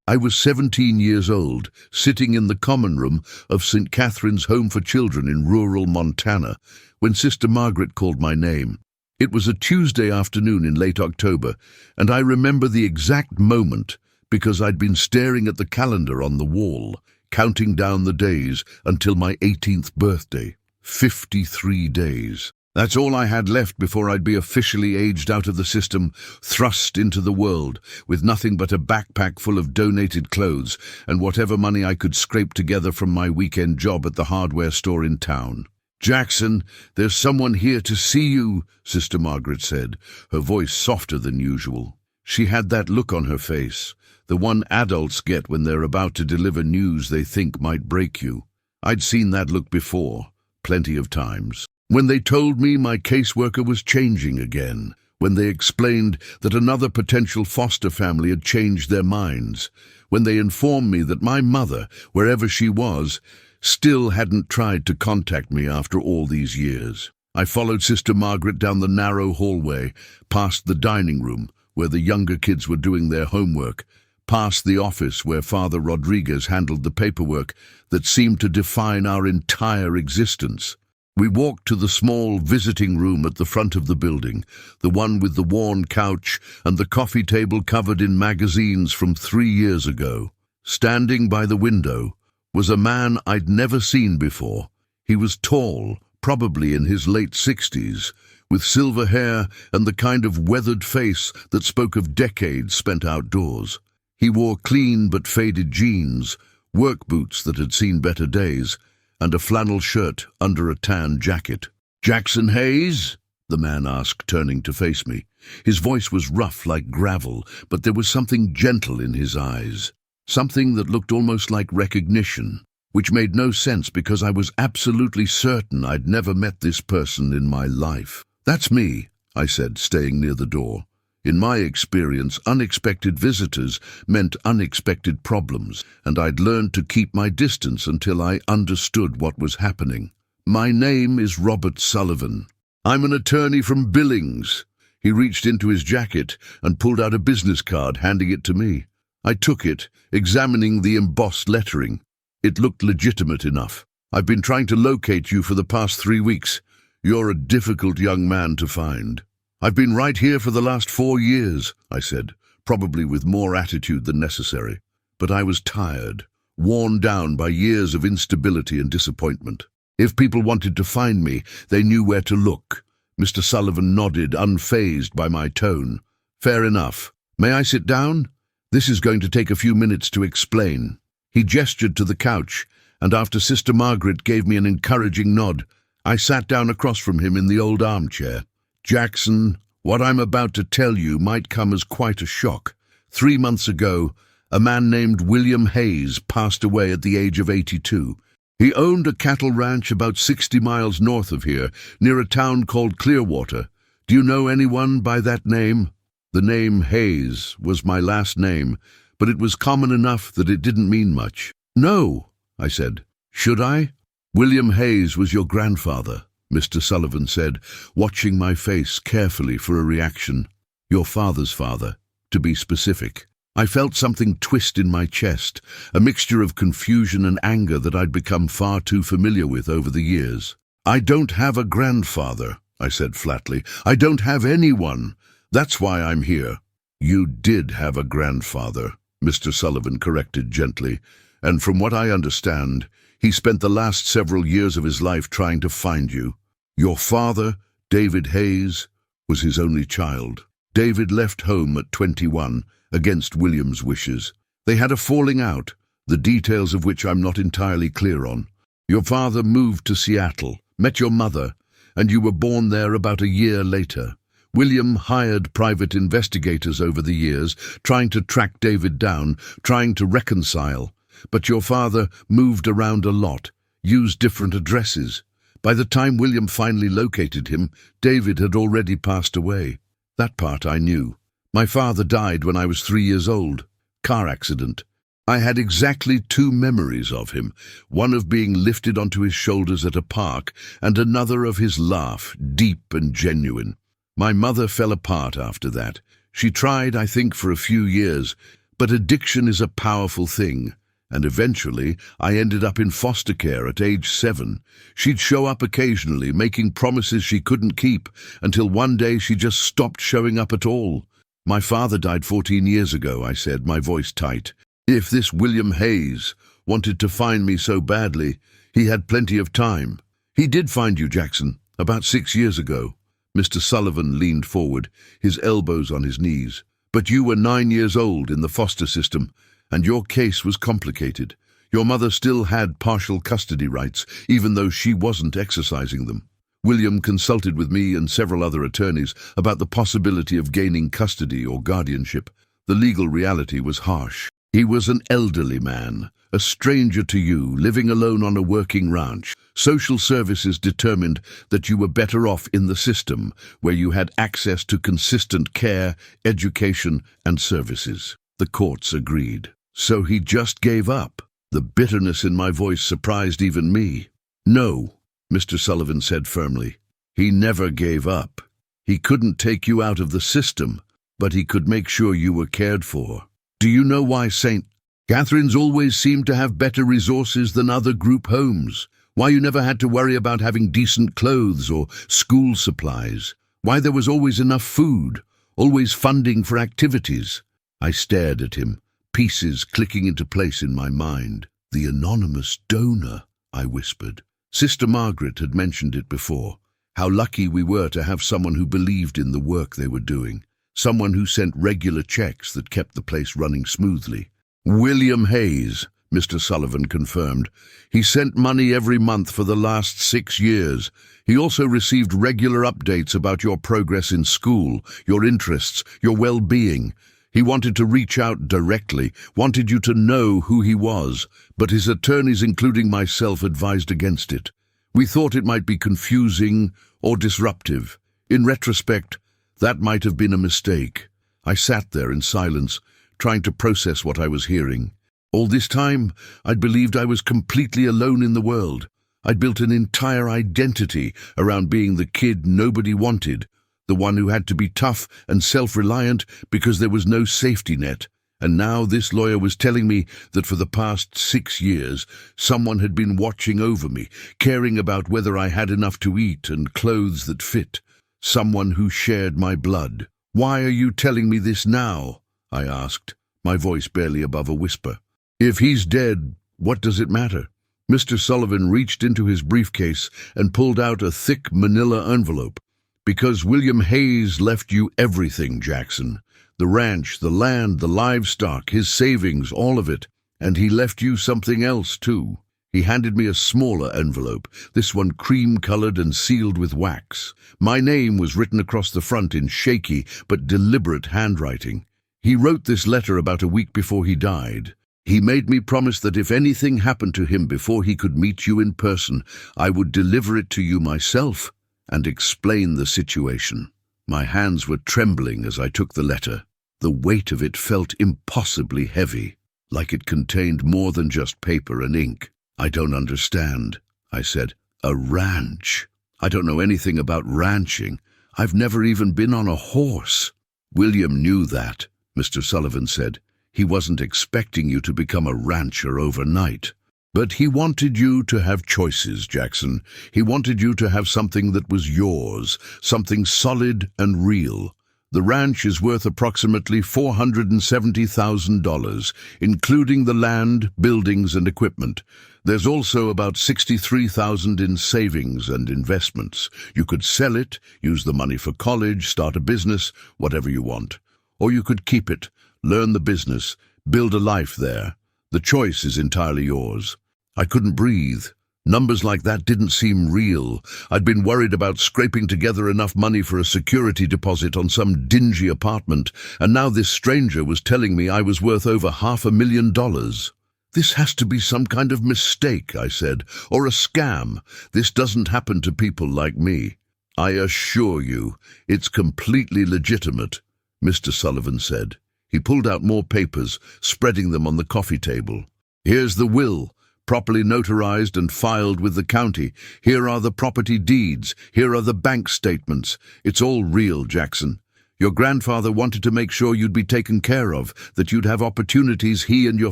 I was 17 years old, sitting in the common room of St. Catherine's Home for Children in rural Montana, when Sister Margaret called my name. It was a Tuesday afternoon in late October, and I remember the exact moment because I'd been staring at the calendar on the wall, counting down the days until my 18th birthday. 53 days. That's all I had left before I'd be officially aged out of the system, thrust into the world, with nothing but a backpack full of donated clothes and whatever money I could scrape together from my weekend job at the hardware store in town. "Jackson, there's someone here to see you," Sister Margaret said, her voice softer than usual. She had that look on her face, the one adults get when they're about to deliver news they think might break you. I'd seen that look before, plenty of times. When they told me my caseworker was changing again, when they explained that another potential foster family had changed their minds, when they informed me that my mother, wherever she was, still hadn't tried to contact me after all these years. I followed Sister Margaret down the narrow hallway, past the dining room, where the younger kids were doing their homework, past the office where Father Rodriguez handled the paperwork that seemed to define our entire existence. We walked to the small visiting room at the front of the building, the one with the worn couch and the coffee table covered in magazines from 3 years ago. Standing by the window was a man I'd never seen before. He was tall, probably in his late 60s, with silver hair and the kind of weathered face that spoke of decades spent outdoors. He wore clean but faded jeans, work boots that had seen better days, and a flannel shirt under a tan jacket. "Jackson Hayes?" the man asked, turning to face me. His voice was rough like gravel, but there was something gentle in his eyes, something that looked almost like recognition, which made no sense because I was absolutely certain I'd never met this person in my life. "That's me," I said, staying near the door. In my experience, unexpected visitors meant unexpected problems, and I'd learned to keep my distance until I understood what was happening. "My name is Robert Sullivan. I'm an attorney from Billings." He reached into his jacket and pulled out a business card, handing it to me. I took it, examining the embossed lettering. It looked legitimate enough. "I've been trying to locate you for the past 3 weeks. You're a difficult young man to find." "I've been right here for the last 4 years, I said, probably with more attitude than necessary. But I was tired, worn down by years of instability and disappointment. If people wanted to find me, they knew where to look. Mr. Sullivan nodded, unfazed by my tone. "Fair enough. May I sit down? This is going to take a few minutes to explain." He gestured to the couch, and after Sister Margaret gave me an encouraging nod, I sat down across from him in the old armchair. "Jackson, what I'm about to tell you might come as quite a shock. 3 months ago, a man named William Hayes passed away at the age of 82. He owned a cattle ranch about 60 miles north of here, near a town called Clearwater. Do you know anyone by that name?" The name Hayes was my last name, but it was common enough that it didn't mean much. "No," I said. "Should I?" "William Hayes was your grandfather," Mr. Sullivan said, watching my face carefully for a reaction. "Your father's father, to be specific." I felt something twist in my chest, a mixture of confusion and anger that I'd become far too familiar with over the years. "I don't have a grandfather," I said flatly. "I don't have anyone. That's why I'm here." "You did have a grandfather," Mr. Sullivan corrected gently, "and from what I understand, he spent the last several years of his life trying to find you. Your father, David Hayes, was his only child. David left home at 21, against William's wishes. They had a falling out, the details of which I'm not entirely clear on. Your father moved to Seattle, met your mother, and you were born there about a year later. William hired private investigators over the years, trying to track David down, trying to reconcile. But your father moved around a lot, used different addresses. By the time William finally located him, David had already passed away. That part I knew. My father died when I was 3 years old. Car accident. I had exactly 2 memories of him, one of being lifted onto his shoulders at a park, and another of his laugh, deep and genuine. My mother fell apart after that. She tried, I think, for a few years, But addiction is a powerful thing, and eventually I ended up in foster care at age 7. She'd show up occasionally, making promises she couldn't keep, until one day she just stopped showing up at all. "My father died 14 years ago," I said, my voice tight. "If this William Hayes wanted to find me so badly, he had plenty of time." "He did find you, Jackson, about 6 years ago." Mr. Sullivan leaned forward, his elbows on his knees. "But you were 9 years old in the foster system, and your case was complicated. Your mother still had partial custody rights, even though she wasn't exercising them. William consulted with me and several other attorneys about the possibility of gaining custody or guardianship. The legal reality was harsh. He was an elderly man, a stranger to you, living alone on a working ranch. Social services determined that you were better off in the system, where you had access to consistent care, education, and services. The courts agreed. So he just gave up. The bitterness in my voice surprised even me. "No," Mr. Sullivan said firmly. "He never gave up. He couldn't take you out of the system, but he could make sure you were cared for. Do you know why St. Catherine's always seemed to have better resources than other group homes? Why you never had to worry about having decent clothes or school supplies? Why there was always enough food, always funding for activities?" I stared at him, pieces clicking into place in my mind. "The anonymous donor," I whispered. Sister Margaret had mentioned it before. How lucky we were to have someone who believed in the work they were doing. Someone who sent regular checks that kept the place running smoothly. "William Hayes," Mr. Sullivan confirmed. "He sent money every month for the last 6 years. He also received regular updates about your progress in school, your interests, your well-being. He wanted to reach out directly, wanted you to know who he was, but his attorneys, including myself, advised against it. We thought it might be confusing or disruptive. In retrospect, that might have been a mistake." I sat there in silence, trying to process what I was hearing. All this time, I'd believed I was completely alone in the world. I'd built an entire identity around being the kid nobody wanted, the one who had to be tough and self-reliant because there was no safety net. And now this lawyer was telling me that for the past 6 years, someone had been watching over me, caring about whether I had enough to eat and clothes that fit. Someone who shared my blood. "Why are you telling me this now?" I asked, my voice barely above a whisper. "If he's dead, what does it matter?" Mr. Sullivan reached into his briefcase and pulled out a thick manila envelope. "Because William Hayes left you everything, Jackson. The ranch, the land, the livestock, his savings, all of it. And he left you something else, too." He handed me a smaller envelope, this one cream-colored and sealed with wax. My name was written across the front in shaky but deliberate handwriting. He wrote this letter about a week before he died. He made me promise that if anything happened to him before he could meet you in person, I would deliver it to you myself and explain the situation. My hands were trembling as I took the letter. The weight of it felt impossibly heavy, like it contained more than just paper and ink. "I don't understand," I said. "A ranch? I don't know anything about ranching. I've never even been on a horse." "William knew that," Mr. Sullivan said. "He wasn't expecting you to become a rancher overnight. But he wanted you to have choices, Jackson. He wanted you to have something that was yours, something solid and real. The ranch is worth approximately $470,000, including the land, buildings, and equipment. There's also about $63,000 in savings and investments. You could sell it, use the money for college, start a business, whatever you want. Or you could keep it, learn the business, build a life there. The choice is entirely yours." I couldn't breathe. Numbers like that didn't seem real. I'd been worried about scraping together enough money for a security deposit on some dingy apartment, and now this stranger was telling me I was worth over $500,000. "This has to be some kind of mistake," I said, "or a scam. This doesn't happen to people like me." "I assure you, it's completely legitimate," Mr. Sullivan said. He pulled out more papers, spreading them on the coffee table. "Here's the will, properly notarized and filed with the county. Here are the property deeds. Here are the bank statements. It's all real, Jackson. Your grandfather wanted to make sure you'd be taken care of, that you'd have opportunities he and your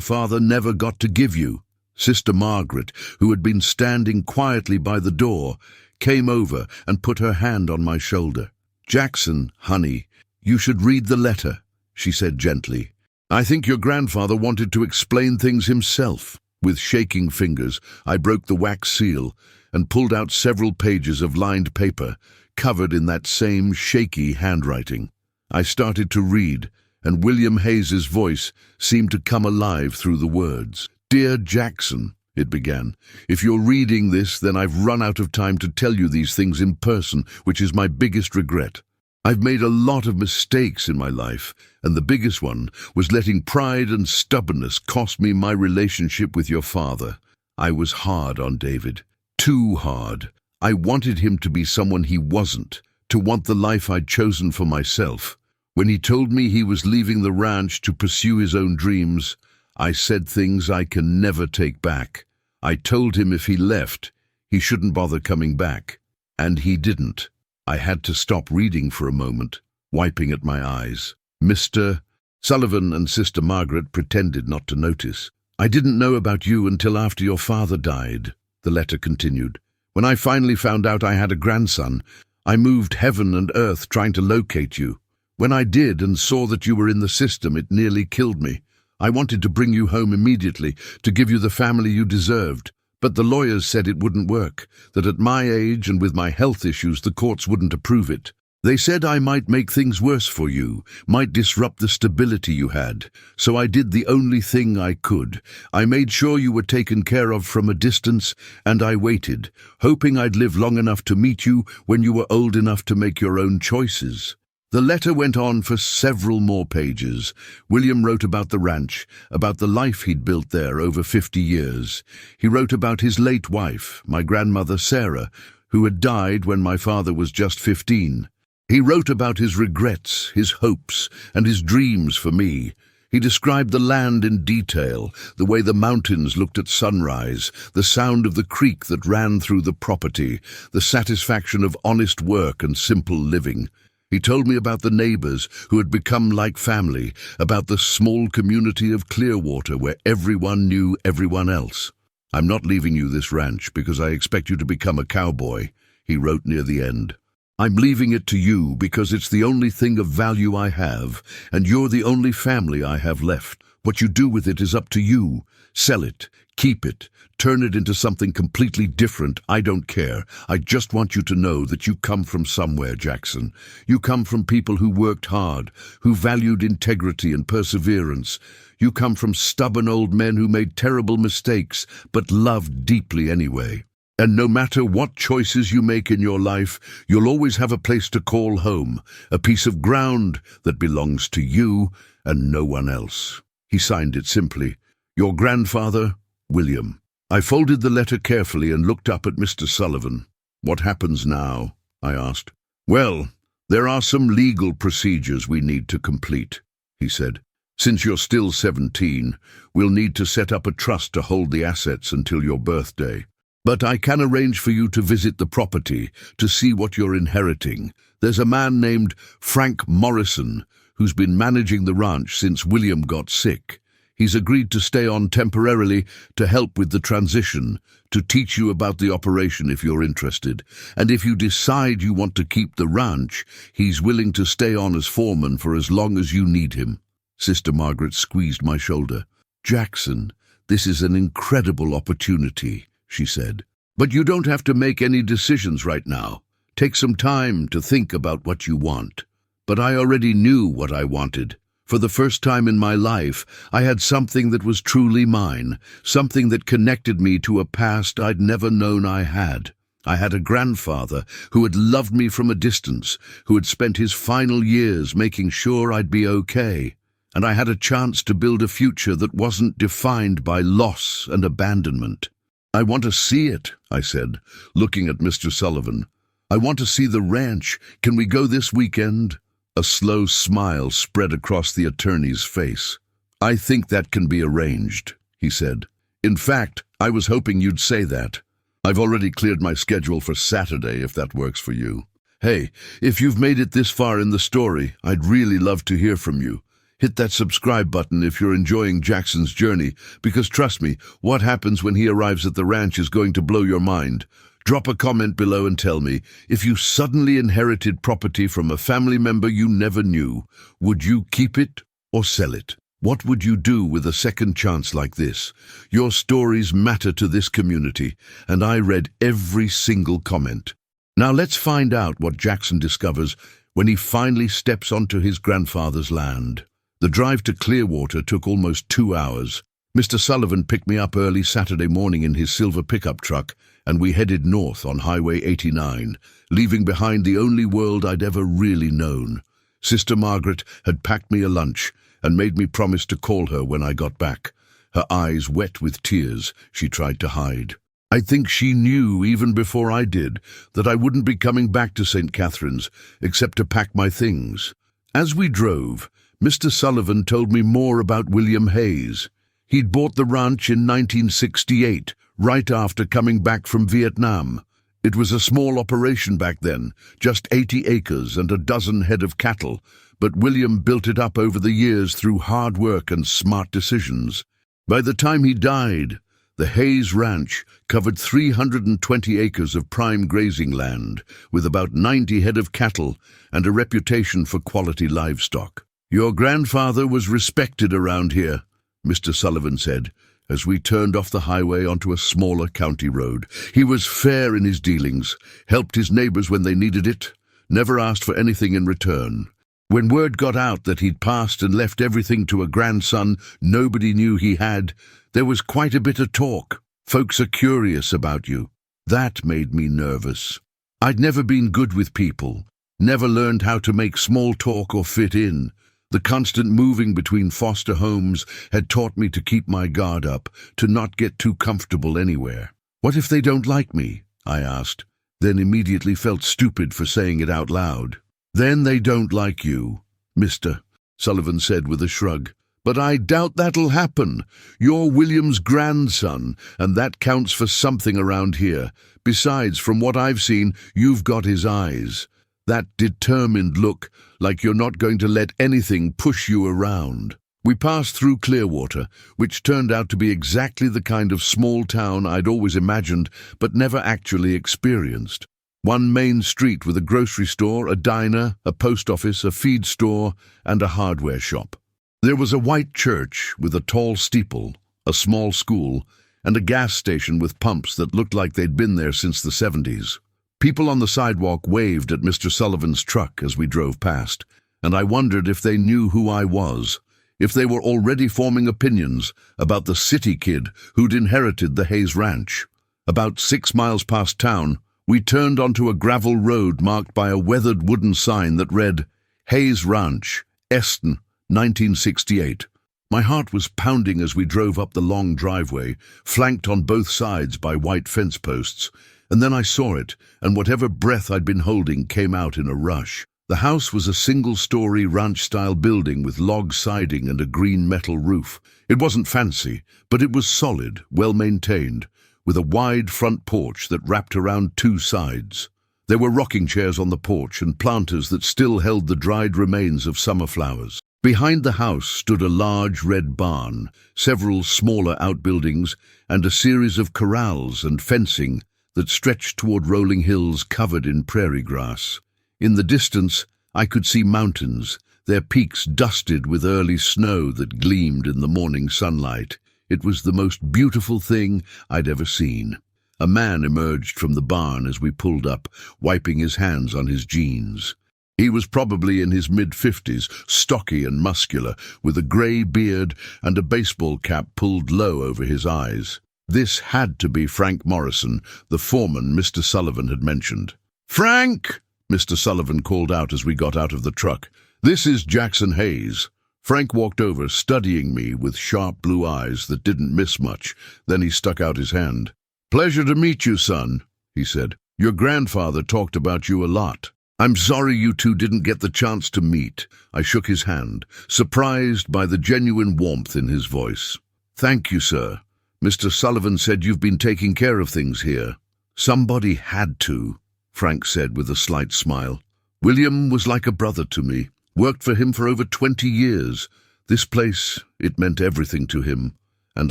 father never got to give you." Sister Margaret, who had been standing quietly by the door, came over and put her hand on my shoulder. "Jackson, honey, you should read the letter," she said gently. "I think your grandfather wanted to explain things himself." With shaking fingers, I broke the wax seal and pulled out several pages of lined paper, covered in that same shaky handwriting. I started to read, and William Hayes's voice seemed to come alive through the words. "Dear Jackson," it began, "if you're reading this, then I've run out of time to tell you these things in person, which is my biggest regret. I've made a lot of mistakes in my life, and the biggest one was letting pride and stubbornness cost me my relationship with your father. I was hard on David, too hard. I wanted him to be someone he wasn't, to want the life I'd chosen for myself. When he told me he was leaving the ranch to pursue his own dreams, I said things I can never take back. I told him if he left, he shouldn't bother coming back. And he didn't." I had to stop reading for a moment, wiping at my eyes. Mr. Sullivan and Sister Margaret pretended not to notice. "I didn't know about you until after your father died," the letter continued. "When I finally found out I had a grandson, I moved heaven and earth trying to locate you. When I did and saw that you were in the system, it nearly killed me. I wanted to bring you home immediately, to give you the family you deserved. But the lawyers said it wouldn't work, that at my age and with my health issues the courts wouldn't approve it. They said I might make things worse for you, might disrupt the stability you had. So I did the only thing I could. I made sure you were taken care of from a distance, and I waited, hoping I'd live long enough to meet you when you were old enough to make your own choices." The letter went on for several more pages. William wrote about the ranch, about the life he'd built there over 50 years. He wrote about his late wife, my grandmother Sarah, who had died when my father was just 15. He wrote about his regrets, his hopes, and his dreams for me. He described the land in detail, the way the mountains looked at sunrise, the sound of the creek that ran through the property, the satisfaction of honest work and simple living. He told me about the neighbors who had become like family, about the small community of Clearwater where everyone knew everyone else. "I'm not leaving you this ranch because I expect you to become a cowboy," he wrote near the end. "I'm leaving it to you because it's the only thing of value I have, and you're the only family I have left. What you do with it is up to you. Sell it, keep it, turn it into something completely different. I don't care. I just want you to know that you come from somewhere, Jackson. You come from people who worked hard, who valued integrity and perseverance. You come from stubborn old men who made terrible mistakes, but loved deeply anyway. And no matter what choices you make in your life, you'll always have a place to call home, a piece of ground that belongs to you and no one else." He signed it simply, "Your grandfather, William." I folded the letter carefully and looked up at Mr. Sullivan. "What happens now?" I asked. "Well, there are some legal procedures we need to complete," he said. "Since you're still 17, we'll need to set up a trust to hold the assets until your birthday. But I can arrange for you to visit the property, to see what you're inheriting. There's a man named Frank Morrison who's been managing the ranch since William got sick. He's agreed to stay on temporarily to help with the transition, to teach you about the operation if you're interested. And if you decide you want to keep the ranch, he's willing to stay on as foreman for as long as you need him." Sister Margaret squeezed my shoulder. "Jackson, this is an incredible opportunity," she said. "But you don't have to make any decisions right now. Take some time to think about what you want." But I already knew what I wanted. For the first time in my life, I had something that was truly mine, something that connected me to a past I'd never known I had. I had a grandfather who had loved me from a distance, who had spent his final years making sure I'd be okay. And I had a chance to build a future that wasn't defined by loss and abandonment. "I want to see it," I said, looking at Mr. Sullivan. "I want to see the ranch. Can we go this weekend?" A slow smile spread across the attorney's face. "I think that can be arranged," he said. "In fact, I was hoping you'd say that. I've already cleared my schedule for Saturday, if that works for you." Hey, if you've made it this far in the story, I'd really love to hear from you. Hit that subscribe button if you're enjoying Jackson's journey, because trust me, what happens when he arrives at the ranch is going to blow your mind. Drop a comment below and tell me, if you suddenly inherited property from a family member you never knew, would you keep it or sell it? What would you do with a second chance like this? Your stories matter to this community, and I read every single comment. Now let's find out what Jackson discovers when he finally steps onto his grandfather's land. The drive to Clearwater took almost 2 hours. Mr. Sullivan picked me up early Saturday morning in his silver pickup truck, and we headed north on Highway 89, leaving behind the only world I'd ever really known. Sister Margaret had packed me a lunch and made me promise to call her when I got back. Her eyes wet with tears she tried to hide. I think she knew, even before I did, that I wouldn't be coming back to St. Catherine's except to pack my things. As we drove, Mr. Sullivan told me more about William Hayes. He'd bought the ranch in 1968, right after coming back from Vietnam. It was a small operation back then, just 80 acres and a dozen head of cattle, but William built it up over the years through hard work and smart decisions. By the time he died, the Hayes Ranch covered 320 acres of prime grazing land, with about 90 head of cattle and a reputation for quality livestock. "Your grandfather was respected around here," Mr. Sullivan said, as we turned off the highway onto a smaller county road. "He was fair in his dealings, helped his neighbors when they needed it, never asked for anything in return. When word got out that he'd passed and left everything to a grandson nobody knew he had, there was quite a bit of talk. Folks are curious about you. That made me nervous. I'd never been good with people, never learned how to make small talk or fit in. The constant moving between foster homes had taught me to keep my guard up, to not get too comfortable anywhere. "What if they don't like me?" I asked, then immediately felt stupid for saying it out loud. "Then they don't like you, Mr. Sullivan said with a shrug. "But I doubt that'll happen. You're William's grandson, and that counts for something around here. Besides, from what I've seen, you've got his eyes. That determined look, like you're not going to let anything push you around." We passed through Clearwater, which turned out to be exactly the kind of small town I'd always imagined but never actually experienced. One main street with a grocery store, a diner, a post office, a feed store, and a hardware shop. There was a white church with a tall steeple, a small school, and a gas station with pumps that looked like they'd been there since the 70s. People on the sidewalk waved at Mr. Sullivan's truck as we drove past, and I wondered if they knew who I was, if they were already forming opinions about the city kid who'd inherited the Hayes Ranch. About 6 miles past town, we turned onto a gravel road marked by a weathered wooden sign that read, "Hayes Ranch, Eston, 1968. My heart was pounding as we drove up the long driveway, flanked on both sides by white fence posts. And then I saw it, and whatever breath I'd been holding came out in a rush. The house was a single-story ranch-style building with log siding and a green metal roof. It wasn't fancy, but it was solid, well-maintained, with a wide front porch that wrapped around 2 sides. There were rocking chairs on the porch and planters that still held the dried remains of summer flowers. Behind the house stood a large red barn, several smaller outbuildings, and a series of corrals and fencing that stretched toward rolling hills covered in prairie grass. In the distance, I could see mountains, their peaks dusted with early snow that gleamed in the morning sunlight. It was the most beautiful thing I'd ever seen. A man emerged from the barn as we pulled up, wiping his hands on his jeans. He was probably in his mid-50s, stocky and muscular, with a grey beard and a baseball cap pulled low over his eyes. This had to be Frank Morrison, the foreman Mr. Sullivan had mentioned. "Frank!" Mr. Sullivan called out as we got out of the truck. "This is Jackson Hayes." Frank walked over, studying me with sharp blue eyes that didn't miss much. Then he stuck out his hand. "Pleasure to meet you, son," he said. "Your grandfather talked about you a lot." "I'm sorry you two didn't get the chance to meet." I shook his hand, surprised by the genuine warmth in his voice. "Thank you, sir. Mr. Sullivan said you've been taking care of things here." "Somebody had to," Frank said with a slight smile. William was like a brother to me. Worked for him for over 20 years. This place, it meant everything to him. And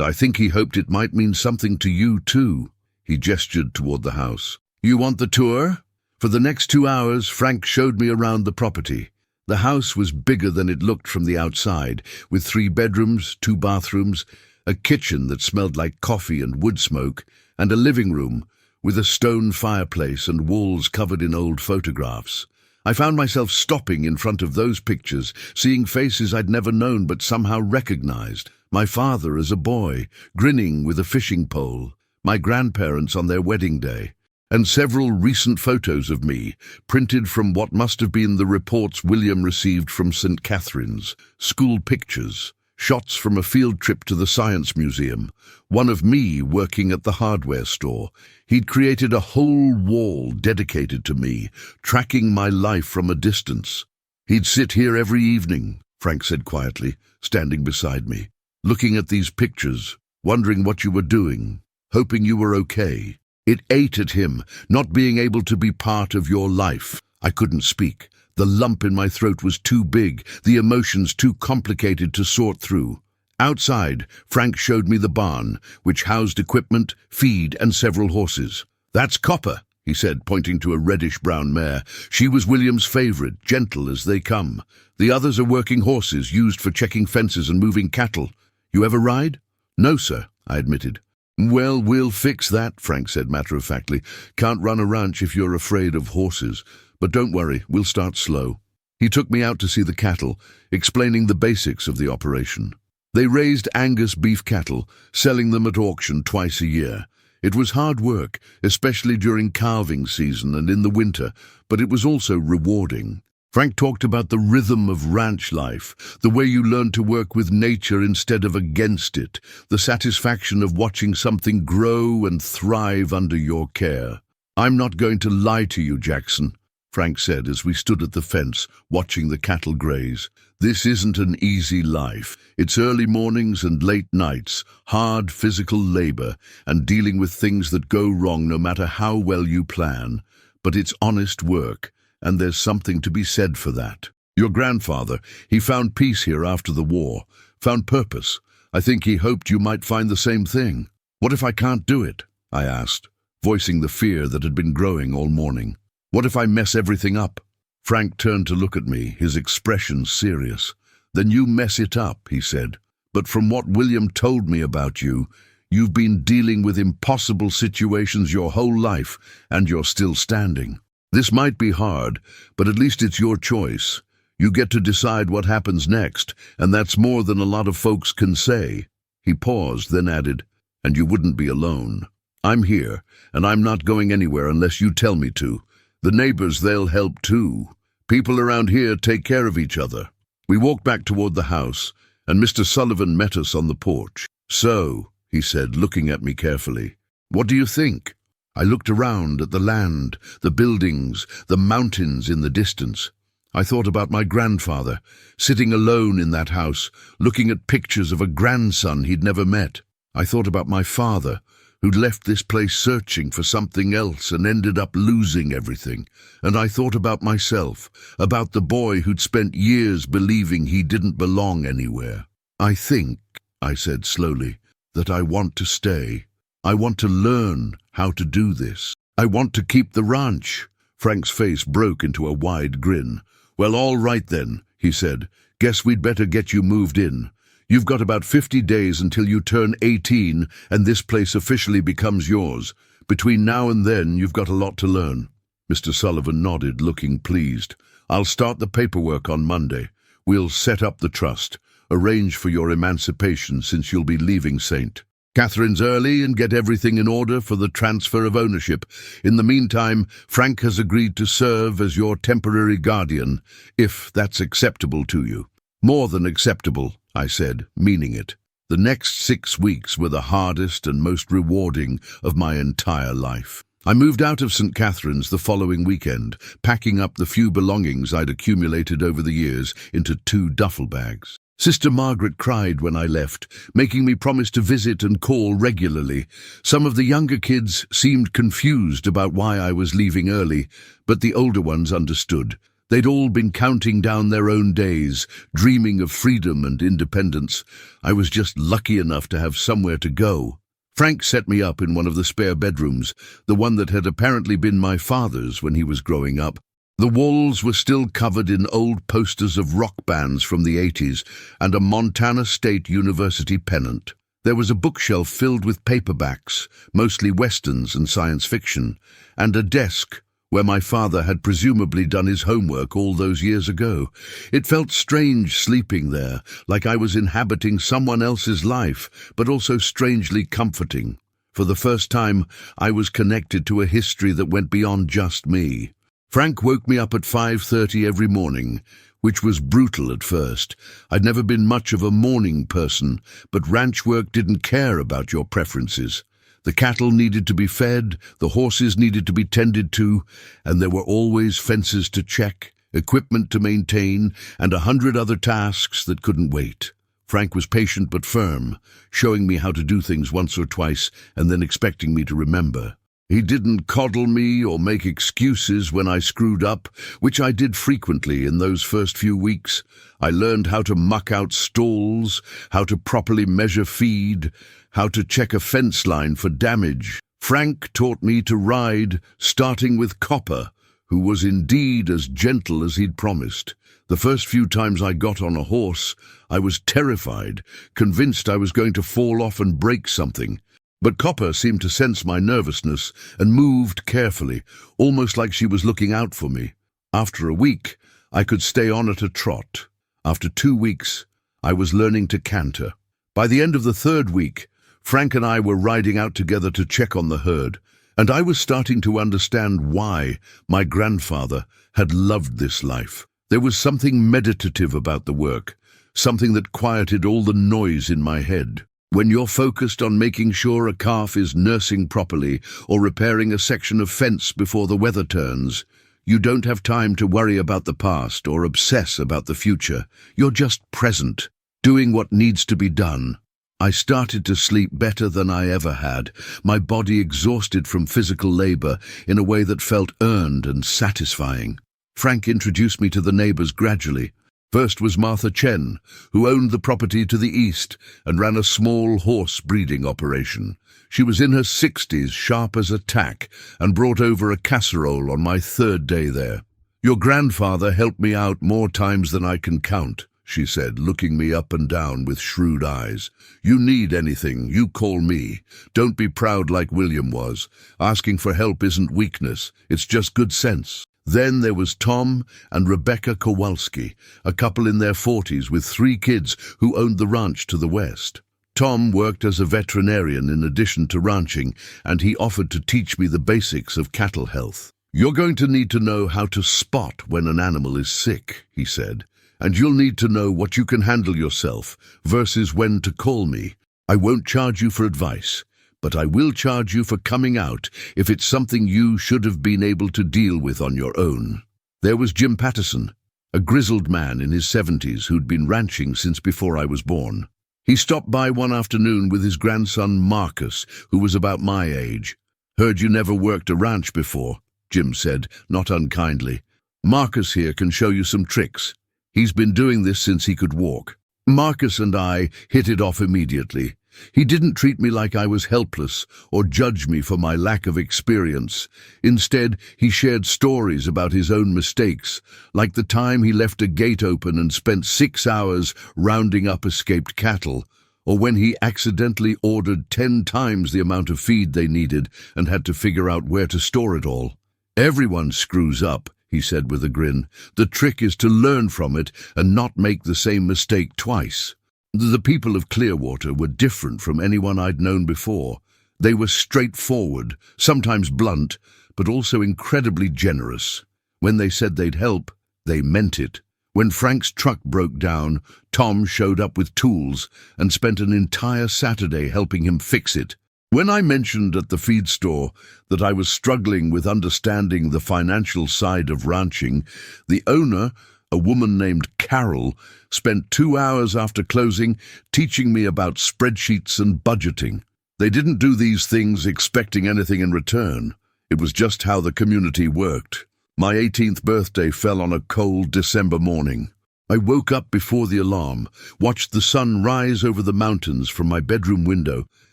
I think he hoped it might mean something to you too. He gestured toward the house. You want the tour? For the next 2 hours, Frank showed me around the property. The house was bigger than it looked from the outside, with 3 bedrooms, 2 bathrooms, a kitchen that smelled like coffee and wood smoke, and a living room with a stone fireplace and walls covered in old photographs. I found myself stopping in front of those pictures, seeing faces I'd never known but somehow recognized. My father as a boy, grinning with a fishing pole, my grandparents on their wedding day, and several recent photos of me, printed from what must have been the reports William received from St. Catherine's, school pictures, shots from a field trip to the Science Museum, one of me working at the hardware store. He'd created a whole wall dedicated to me, tracking my life from a distance. He'd sit here every evening, Frank said quietly, standing beside me, looking at these pictures, wondering what you were doing, hoping you were okay. It ate at him, not being able to be part of your life. I couldn't speak. The lump in my throat was too big, the emotions too complicated to sort through. Outside, Frank showed me the barn, which housed equipment, feed, and several horses. That's Copper, he said, pointing to a reddish-brown mare. She was William's favorite, gentle as they come. The others are working horses used for checking fences and moving cattle. You ever ride? No, sir, I admitted. Well, we'll fix that, Frank said matter-of-factly. Can't run a ranch if you're afraid of horses. But don't worry, we'll start slow. He took me out to see the cattle, explaining the basics of the operation. They raised Angus beef cattle, selling them at auction twice a year. It was hard work, especially during calving season and in the winter, but it was also rewarding. Frank talked about the rhythm of ranch life, the way you learn to work with nature instead of against it, the satisfaction of watching something grow and thrive under your care. I'm not going to lie to you, Jackson, Frank said as we stood at the fence, watching the cattle graze. This isn't an easy life. It's early mornings and late nights, hard physical labor, and dealing with things that go wrong no matter how well you plan. But it's honest work, and there's something to be said for that. Your grandfather, he found peace here after the war, found purpose. I think he hoped you might find the same thing. What if I can't do it? I asked, voicing the fear that had been growing all morning. What if I mess everything up? Frank turned to look at me, his expression serious. Then you mess it up, he said. But from what William told me about you, you've been dealing with impossible situations your whole life, and you're still standing. This might be hard, but at least it's your choice. You get to decide what happens next, and that's more than a lot of folks can say. He paused, then added, and you wouldn't be alone. I'm here, and I'm not going anywhere unless you tell me to. The neighbors, they'll help too. People around here take care of each other. We walked back toward the house, and Mr. Sullivan met us on the porch. So, he said, looking at me carefully, what do you think? I looked around at the land, the buildings, the mountains in the distance. I thought about my grandfather, sitting alone in that house, looking at pictures of a grandson he'd never met. I thought about my father, who'd left this place searching for something else and ended up losing everything. And I thought about myself, about the boy who'd spent years believing he didn't belong anywhere. I think, I said slowly, that I want to stay. I want to learn how to do this. I want to keep the ranch. Frank's face broke into a wide grin. Well, all right then, he said. Guess we'd better get you moved in. You've got about 50 days until you turn 18 and this place officially becomes yours. Between now and then, you've got a lot to learn. Mr. Sullivan nodded, looking pleased. I'll start the paperwork on Monday. We'll set up the trust, arrange for your emancipation since you'll be leaving St. Catherine's early and get everything in order for the transfer of ownership. In the meantime, Frank has agreed to serve as your temporary guardian, if that's acceptable to you. More than acceptable, I said, meaning it. The next 6 weeks were the hardest and most rewarding of my entire life. I moved out of St. Catherine's the following weekend, packing up the few belongings I'd accumulated over the years into 2 duffel bags. Sister Margaret cried when I left, making me promise to visit and call regularly. Some of the younger kids seemed confused about why I was leaving early, but the older ones understood. They'd all been counting down their own days, dreaming of freedom and independence. I was just lucky enough to have somewhere to go. Frank set me up in one of the spare bedrooms, the one that had apparently been my father's when he was growing up. The walls were still covered in old posters of rock bands from the 80s and a Montana State University pennant. There was a bookshelf filled with paperbacks, mostly westerns and science fiction, and a desk where my father had presumably done his homework all those years ago. It felt strange sleeping there, like I was inhabiting someone else's life, but also strangely comforting. For the first time, I was connected to a history that went beyond just me. Frank woke me up at 5:30 every morning, which was brutal at first. I'd never been much of a morning person, but ranch work didn't care about your preferences. The cattle needed to be fed, the horses needed to be tended to, and there were always fences to check, equipment to maintain, and 100 other tasks that couldn't wait. Frank was patient but firm, showing me how to do things once or twice and then expecting me to remember. He didn't coddle me or make excuses when I screwed up, which I did frequently in those first few weeks. I learned how to muck out stalls, how to properly measure feed, how to check a fence line for damage. Frank taught me to ride, starting with Copper, who was indeed as gentle as he'd promised. The first few times I got on a horse, I was terrified, convinced I was going to fall off and break something. But Copper seemed to sense my nervousness and moved carefully, almost like she was looking out for me. After a week, I could stay on at a trot. After 2 weeks, I was learning to canter. By the end of the 3rd week, Frank and I were riding out together to check on the herd, and I was starting to understand why my grandfather had loved this life. There was something meditative about the work, something that quieted all the noise in my head. When you're focused on making sure a calf is nursing properly or repairing a section of fence before the weather turns, you don't have time to worry about the past or obsess about the future. You're just present, doing what needs to be done. I started to sleep better than I ever had, my body exhausted from physical labor in a way that felt earned and satisfying. Frank introduced me to the neighbors gradually. First was Martha Chen, who owned the property to the east and ran a small horse breeding operation. She was in her 60s, sharp as a tack, and brought over a casserole on my 3rd day there. "Your grandfather helped me out more times than I can count," she said, looking me up and down with shrewd eyes. "You need anything, you call me. Don't be proud like William was. Asking for help isn't weakness, it's just good sense." Then there was Tom and Rebecca Kowalski, a couple in their 40s with 3 kids who owned the ranch to the west. Tom worked as a veterinarian in addition to ranching, and he offered to teach me the basics of cattle health. "You're going to need to know how to spot when an animal is sick," he said, "and you'll need to know what you can handle yourself versus when to call me. I won't charge you for advice, but I will charge you for coming out if it's something you should have been able to deal with on your own." There was Jim Patterson, a grizzled man in his 70s who'd been ranching since before I was born. He stopped by one afternoon with his grandson Marcus, who was about my age. "Heard you never worked a ranch before," Jim said, not unkindly. "Marcus here can show you some tricks. He's been doing this since he could walk." Marcus and I hit it off immediately. He didn't treat me like I was helpless or judge me for my lack of experience. Instead, he shared stories about his own mistakes, like the time he left a gate open and spent 6 hours rounding up escaped cattle, or when he accidentally ordered 10 times the amount of feed they needed and had to figure out where to store it all. "Everyone screws up," he said with a grin. "The trick is to learn from it and not make the same mistake twice." The people of Clearwater were different from anyone I'd known before. They were straightforward, sometimes blunt, but also incredibly generous. When they said they'd help, they meant it. When Frank's truck broke down, Tom showed up with tools and spent an entire Saturday helping him fix it. When I mentioned at the feed store that I was struggling with understanding the financial side of ranching, the owner, a woman named Carol, spent 2 hours after closing teaching me about spreadsheets and budgeting. They didn't do these things expecting anything in return. It was just how the community worked. My 18th birthday fell on a cold December morning. I woke up before the alarm, watched the sun rise over the mountains from my bedroom window,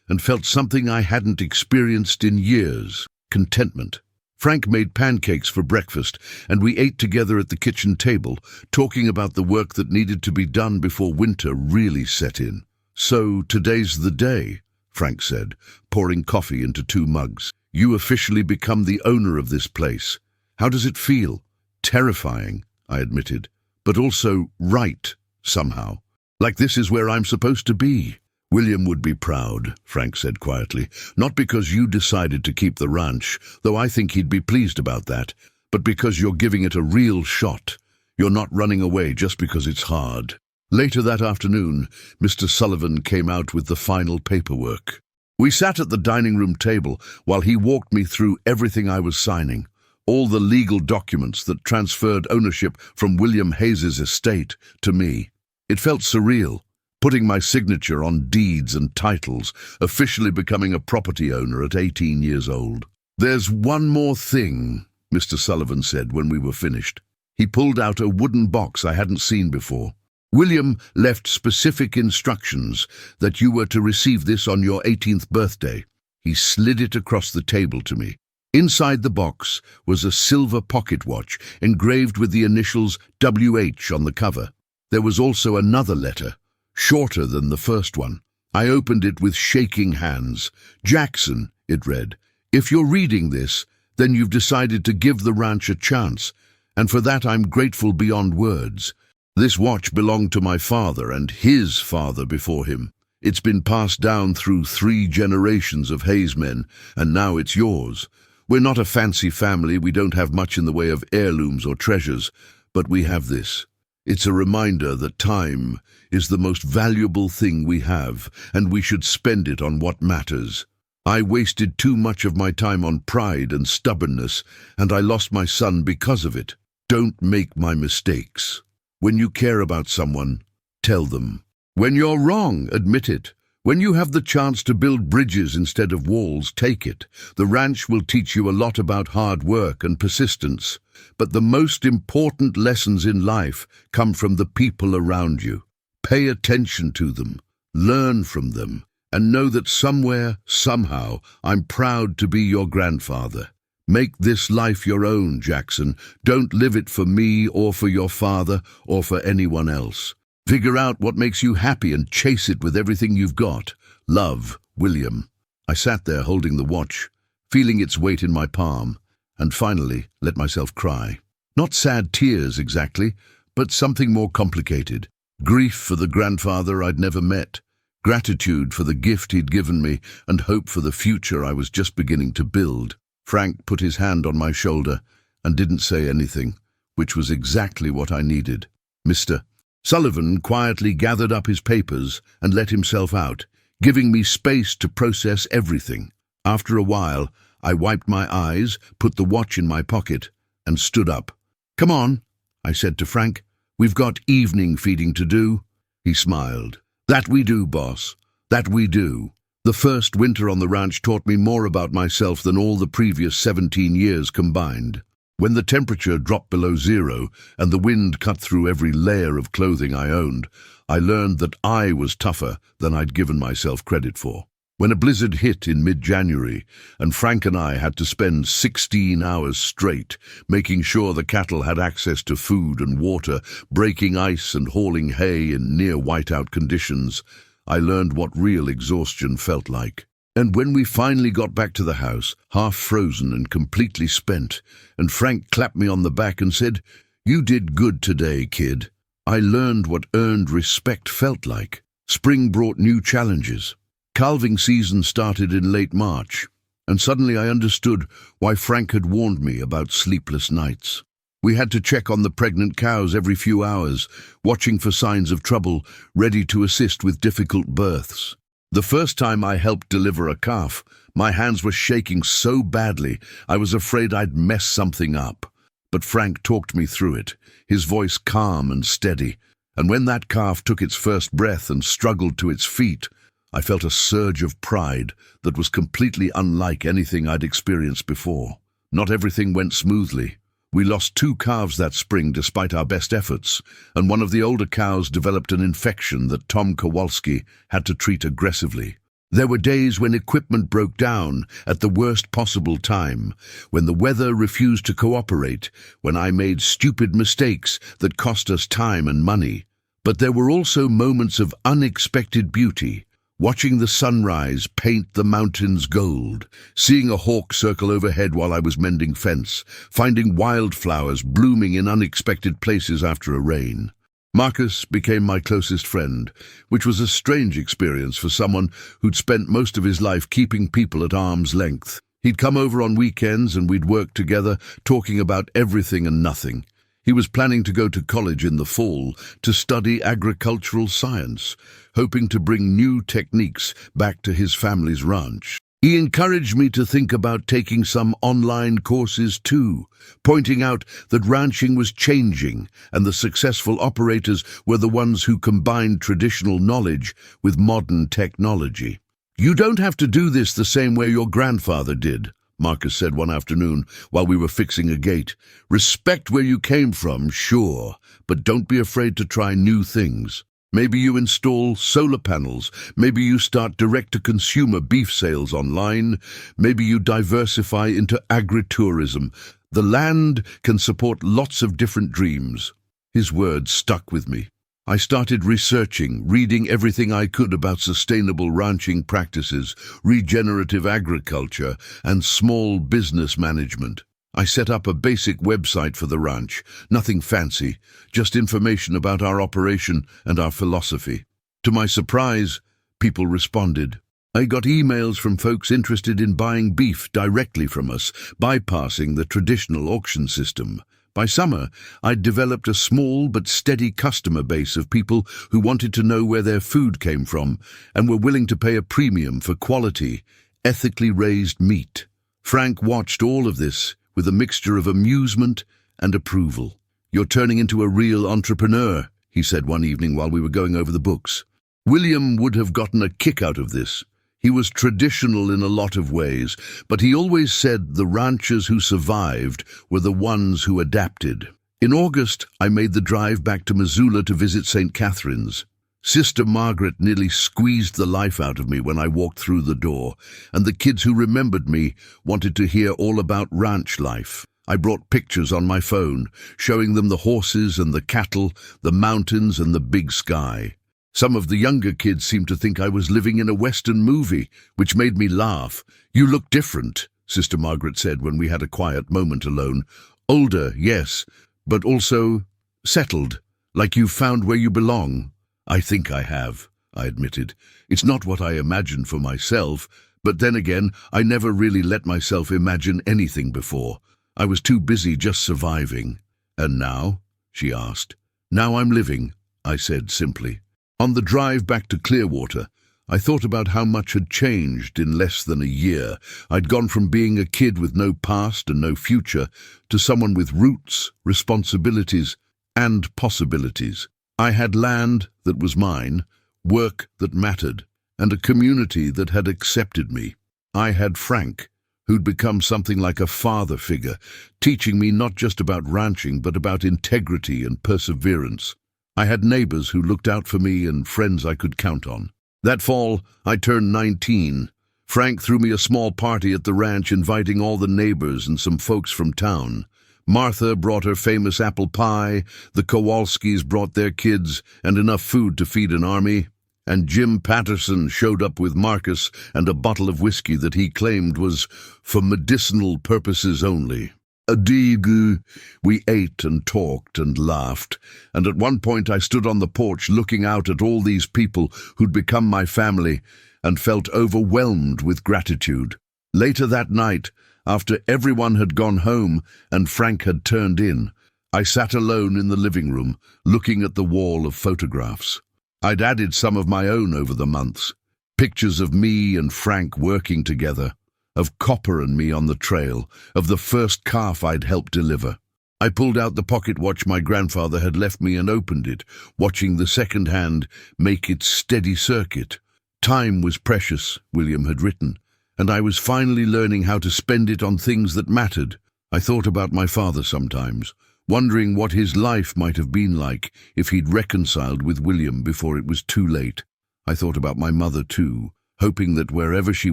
and felt something I hadn't experienced in years: contentment. Frank made pancakes for breakfast, and we ate together at the kitchen table, talking about the work that needed to be done before winter really set in. "So today's the day," Frank said, pouring coffee into 2 mugs. "You officially become the owner of this place. How does it feel?" "Terrifying," I admitted, "but also right, somehow. Like this is where I'm supposed to be." "William would be proud," Frank said quietly, "not because you decided to keep the ranch, though I think he'd be pleased about that, but because you're giving it a real shot. You're not running away just because it's hard." Later that afternoon, Mr. Sullivan came out with the final paperwork. We sat at the dining room table while he walked me through everything I was signing, all the legal documents that transferred ownership from William Hayes's estate to me. It felt surreal, putting my signature on deeds and titles, officially becoming a property owner at 18 years old. "There's one more thing," Mr. Sullivan said when we were finished. He pulled out a wooden box I hadn't seen before. "William left specific instructions that you were to receive this on your 18th birthday. He slid it across the table to me. Inside the box was a silver pocket watch engraved with the initials WH on the cover. There was also another letter, shorter than the first one. I opened it with shaking hands. "Jackson," it read, "if you're reading this, then you've decided to give the ranch a chance, and for that I'm grateful beyond words. This watch belonged to my father and his father before him. It's been passed down through 3 generations of Hayes men, and now it's yours. We're not a fancy family, we don't have much in the way of heirlooms or treasures, but we have this. It's a reminder that time is the most valuable thing we have, and we should spend it on what matters. I wasted too much of my time on pride and stubbornness, and I lost my son because of it. Don't make my mistakes. When you care about someone, tell them. When you're wrong, admit it. When you have the chance to build bridges instead of walls, take it. The ranch will teach you a lot about hard work and persistence, but the most important lessons in life come from the people around you. Pay attention to them, learn from them, and know that somewhere, somehow, I'm proud to be your grandfather. Make this life your own, Jackson. Don't live it for me or for your father or for anyone else. Figure out what makes you happy and chase it with everything you've got. Love, William." I sat there holding the watch, feeling its weight in my palm, and finally let myself cry. Not sad tears exactly, but something more complicated. Grief for the grandfather I'd never met, gratitude for the gift he'd given me, and hope for the future I was just beginning to build. Frank put his hand on my shoulder and didn't say anything, which was exactly what I needed. Mr. Sullivan quietly gathered up his papers and let himself out, giving me space to process everything. After a while, I wiped my eyes, put the watch in my pocket, and stood up. "Come on," I said to Frank. "We've got evening feeding to do." He smiled. "That we do, boss. That we do." The first winter on the ranch taught me more about myself than all the previous 17 years combined. When the temperature dropped below 0 and the wind cut through every layer of clothing I owned, I learned that I was tougher than I'd given myself credit for. When a blizzard hit in mid-January and Frank and I had to spend 16 hours straight making sure the cattle had access to food and water, breaking ice and hauling hay in near whiteout conditions, I learned what real exhaustion felt like. And when we finally got back to the house, half frozen and completely spent, and Frank clapped me on the back and said, "You did good today, kid," I learned what earned respect felt like. Spring brought new challenges. Calving season started in late March, and suddenly I understood why Frank had warned me about sleepless nights. We had to check on the pregnant cows every few hours, watching for signs of trouble, ready to assist with difficult births. The first time I helped deliver a calf, my hands were shaking so badly I was afraid I'd mess something up. But Frank talked me through it, his voice calm and steady, and when that calf took its first breath and struggled to its feet, I felt a surge of pride that was completely unlike anything I'd experienced before. Not everything went smoothly. We lost 2 calves that spring despite our best efforts, and one of the older cows developed an infection that Tom Kowalski had to treat aggressively. There were days when equipment broke down at the worst possible time, when the weather refused to cooperate, when I made stupid mistakes that cost us time and money. But there were also moments of unexpected beauty. Watching the sunrise paint the mountains gold, seeing a hawk circle overhead while I was mending fence, finding wildflowers blooming in unexpected places after a rain. Marcus became my closest friend, which was a strange experience for someone who'd spent most of his life keeping people at arm's length. He'd come over on weekends and we'd work together, talking about everything and nothing. He was planning to go to college in the fall to study agricultural science, hoping to bring new techniques back to his family's ranch. He encouraged me to think about taking some online courses too, pointing out that ranching was changing and the successful operators were the ones who combined traditional knowledge with modern technology. "You don't have to do this the same way your grandfather did," Marcus said one afternoon while we were fixing a gate. "Respect where you came from, sure, but don't be afraid to try new things. Maybe you install solar panels, maybe you start direct-to-consumer beef sales online, maybe you diversify into agritourism. The land can support lots of different dreams." His words stuck with me. I started researching, reading everything I could about sustainable ranching practices, regenerative agriculture, and small business management. I set up a basic website for the ranch, nothing fancy, just information about our operation and our philosophy. To my surprise, people responded. I got emails from folks interested in buying beef directly from us, bypassing the traditional auction system. By summer, I'd developed a small but steady customer base of people who wanted to know where their food came from and were willing to pay a premium for quality, ethically raised meat. Frank watched all of this with a mixture of amusement and approval. "You're turning into a real entrepreneur," he said one evening while we were going over the books. William would have gotten a kick out of this. He was traditional in a lot of ways, but he always said the ranchers who survived were the ones who adapted. In August, I made the drive back to Missoula to visit St. Catherine's. Sister Margaret nearly squeezed the life out of me when I walked through the door, and the kids who remembered me wanted to hear all about ranch life. I brought pictures on my phone, showing them the horses and the cattle, the mountains and the big sky. Some of the younger kids seemed to think I was living in a Western movie, which made me laugh. "You look different," Sister Margaret said when we had a quiet moment alone. "Older, yes, but also settled, like you've found where you belong." "I think I have," I admitted. "It's not what I imagined for myself, but then again, I never really let myself imagine anything before. I was too busy just surviving." "And now?" she asked. "Now I'm living," I said simply. On the drive back to Clearwater, I thought about how much had changed in less than a year. I'd gone from being a kid with no past and no future to someone with roots, responsibilities, and possibilities. I had land that was mine, work that mattered, and a community that had accepted me. I had Frank, who'd become something like a father figure, teaching me not just about ranching but about integrity and perseverance. I had neighbors who looked out for me and friends I could count on. That fall, I turned 19. Frank threw me a small party at the ranch, inviting all the neighbors and some folks from town. Martha brought her famous apple pie, the Kowalskis brought their kids and enough food to feed an army, and Jim Patterson showed up with Marcus and a bottle of whiskey that he claimed was for medicinal purposes only. Adigu. We ate and talked and laughed, and at one point I stood on the porch looking out at all these people who'd become my family and felt overwhelmed with gratitude. Later that night, after everyone had gone home and Frank had turned in, I sat alone in the living room, looking at the wall of photographs. I'd added some of my own over the months, pictures of me and Frank working together, of Copper and me on the trail, of the first calf I'd helped deliver. I pulled out the pocket watch my grandfather had left me and opened it, watching the second hand make its steady circuit. Time was precious, William had written, and I was finally learning how to spend it on things that mattered. I thought about my father sometimes, wondering what his life might have been like if he'd reconciled with William before it was too late. I thought about my mother too, hoping that wherever she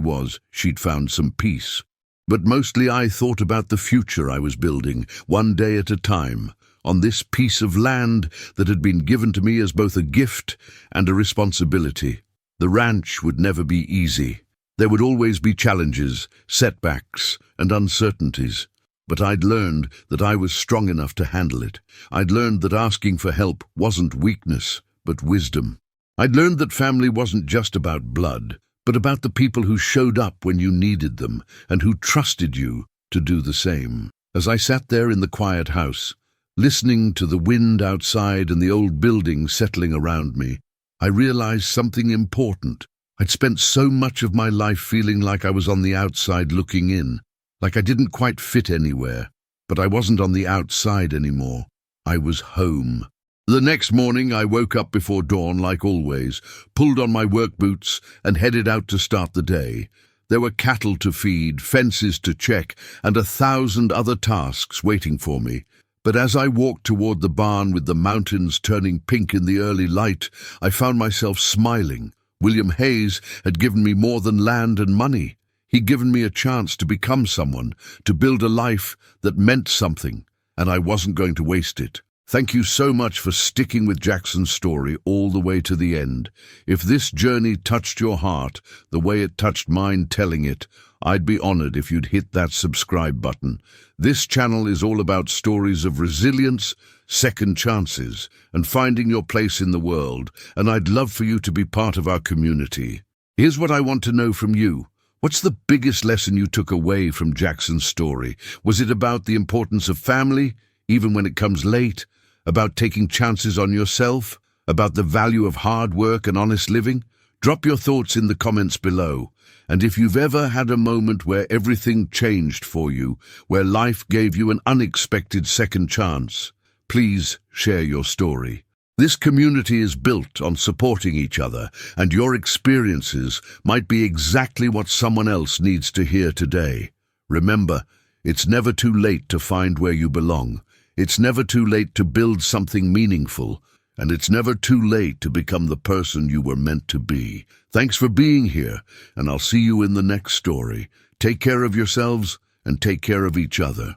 was, she'd found some peace. But mostly I thought about the future I was building, one day at a time, on this piece of land that had been given to me as both a gift and a responsibility. The ranch would never be easy. There would always be challenges, setbacks, and uncertainties. But I'd learned that I was strong enough to handle it. I'd learned that asking for help wasn't weakness, but wisdom. I'd learned that family wasn't just about blood, but about the people who showed up when you needed them and who trusted you to do the same. As I sat there in the quiet house, listening to the wind outside and the old buildings settling around me, I realized something important. I'd spent so much of my life feeling like I was on the outside looking in, like I didn't quite fit anywhere. But I wasn't on the outside anymore. I was home. The next morning I woke up before dawn like always, pulled on my work boots and headed out to start the day. There were cattle to feed, fences to check, and 1,000 other tasks waiting for me. But as I walked toward the barn with the mountains turning pink in the early light, I found myself smiling. William Hayes had given me more than land and money. He'd given me a chance to become someone, to build a life that meant something, and I wasn't going to waste it. Thank you so much for sticking with Jackson's story all the way to the end. If this journey touched your heart the way it touched mine telling it, I'd be honored if you'd hit that subscribe button. This channel is all about stories of resilience, second chances, and finding your place in the world, and I'd love for you to be part of our community. Here's what I want to know from you. What's the biggest lesson you took away from Jackson's story? Was it about the importance of family, even when it comes late? About taking chances on yourself? About the value of hard work and honest living? Drop your thoughts in the comments below. And if you've ever had a moment where everything changed for you, where life gave you an unexpected second chance, please share your story. This community is built on supporting each other, and your experiences might be exactly what someone else needs to hear today. Remember, it's never too late to find where you belong. It's never too late to build something meaningful, and it's never too late to become the person you were meant to be. Thanks for being here, and I'll see you in the next story. Take care of yourselves and take care of each other.